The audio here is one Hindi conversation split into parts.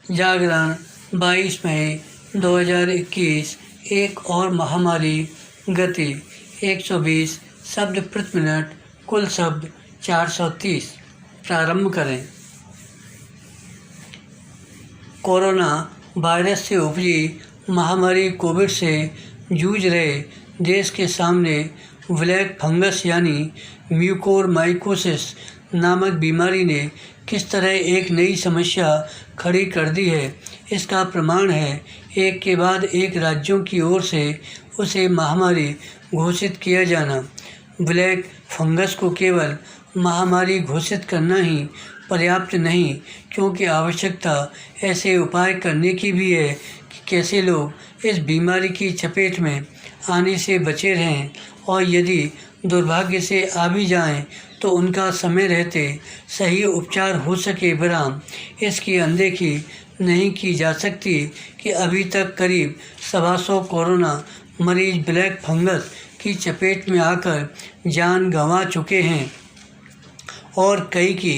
जागरण 22 मई 2021। एक और महामारी। गति 120 शब्द प्रति मिनट। कुल शब्द 430। प्रारंभ करें। कोरोना वायरस से उपजी महामारी कोविड से जूझ रहे देश के सामने ब्लैक फंगस यानी म्यूकोरमाइकोसिस नामक बीमारी ने किस तरह एक नई समस्या खड़ी कर दी है, इसका प्रमाण है एक के बाद एक राज्यों की ओर से उसे महामारी घोषित किया जाना। ब्लैक फंगस को केवल महामारी घोषित करना ही पर्याप्त नहीं, क्योंकि आवश्यकता ऐसे उपाय करने की भी है कि कैसे लोग इस बीमारी की चपेट में आने से बचे रहें, और यदि दुर्भाग्य से आ भी जाएं तो उनका समय रहते सही उपचार हो सके। बराम इसकी अनदेखी नहीं की जा सकती कि अभी तक करीब 125 कोरोना मरीज ब्लैक फंगस की चपेट में आकर जान गंवा चुके हैं और कई की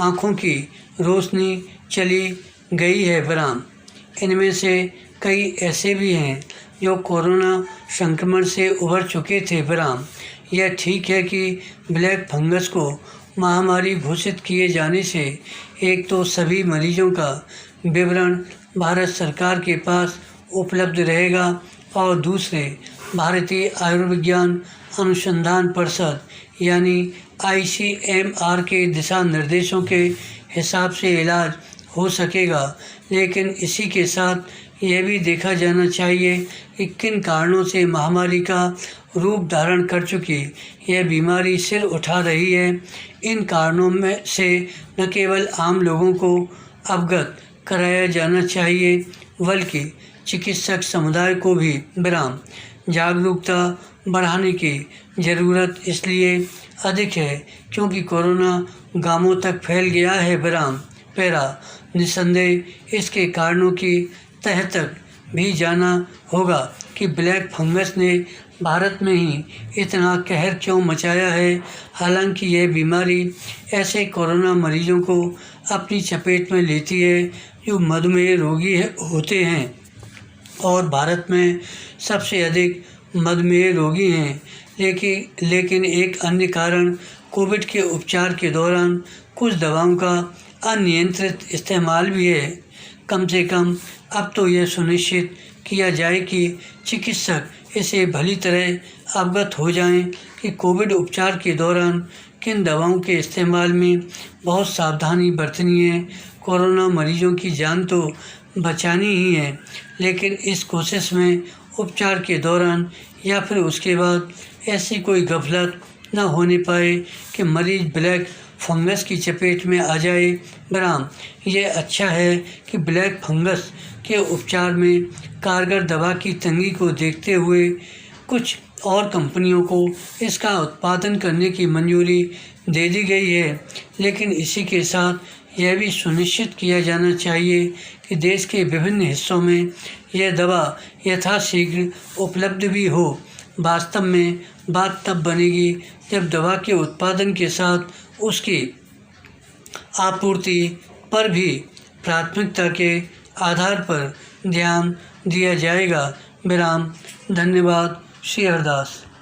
आँखों की रोशनी चली गई है। बराम इनमें से कई ऐसे भी हैं जो कोरोना संक्रमण से उबर चुके थे। बराम यह ठीक है कि ब्लैक फंगस को महामारी घोषित किए जाने से एक तो सभी मरीजों का विवरण भारत सरकार के पास उपलब्ध रहेगा और दूसरे भारतीय आयुर्विज्ञान अनुसंधान परिषद यानी ICMR के दिशा निर्देशों के हिसाब से इलाज हो सकेगा। लेकिन इसी के साथ यह भी देखा जाना चाहिए कि किन कारणों से महामारी का रूप धारण कर चुकी यह बीमारी सिर उठा रही है। इन कारणों में से न केवल आम लोगों को अवगत कराया जाना चाहिए, बल्कि चिकित्सक समुदाय को भी विराम जागरूकता बढ़ाने की ज़रूरत इसलिए अधिक है क्योंकि कोरोना गांवों तक फैल गया है। विराम पैरा निसंदेह इसके कारणों की तह तक भी जाना होगा कि ब्लैक फंगस ने भारत में ही इतना कहर क्यों मचाया है। हालांकि यह बीमारी ऐसे कोरोना मरीजों को अपनी चपेट में लेती है जो मधुमेह रोगी होते हैं, और भारत में सबसे अधिक मधुमेह रोगी हैं। लेकिन एक अन्य कारण कोविड के उपचार के दौरान कुछ दवाओं का अनियंत्रित इस्तेमाल भी है। कम से कम अब तो यह सुनिश्चित किया जाए कि चिकित्सक इसे भली तरह अवगत हो जाएं कि कोविड उपचार के दौरान किन दवाओं के इस्तेमाल में बहुत सावधानी बरतनी है। कोरोना मरीजों की जान तो बचानी ही है, लेकिन इस कोशिश में उपचार के दौरान या फिर उसके बाद ऐसी कोई गफलत न होने पाए कि मरीज ब्लैक फंगस की चपेट में आ जाए। बराम यह अच्छा है कि ब्लैक फंगस के उपचार में कारगर दवा की तंगी को देखते हुए कुछ और कंपनियों को इसका उत्पादन करने की मंजूरी दे दी गई है। लेकिन इसी के साथ यह भी सुनिश्चित किया जाना चाहिए कि देश के विभिन्न हिस्सों में यह दवा यथाशीघ्र उपलब्ध भी हो। वास्तव में बात तब बनेगी जब दवा के उत्पादन के साथ उसकी आपूर्ति पर भी प्राथमिकता के आधार पर ध्यान दिया जाएगा। विराम धन्यवाद। श्री हरदास।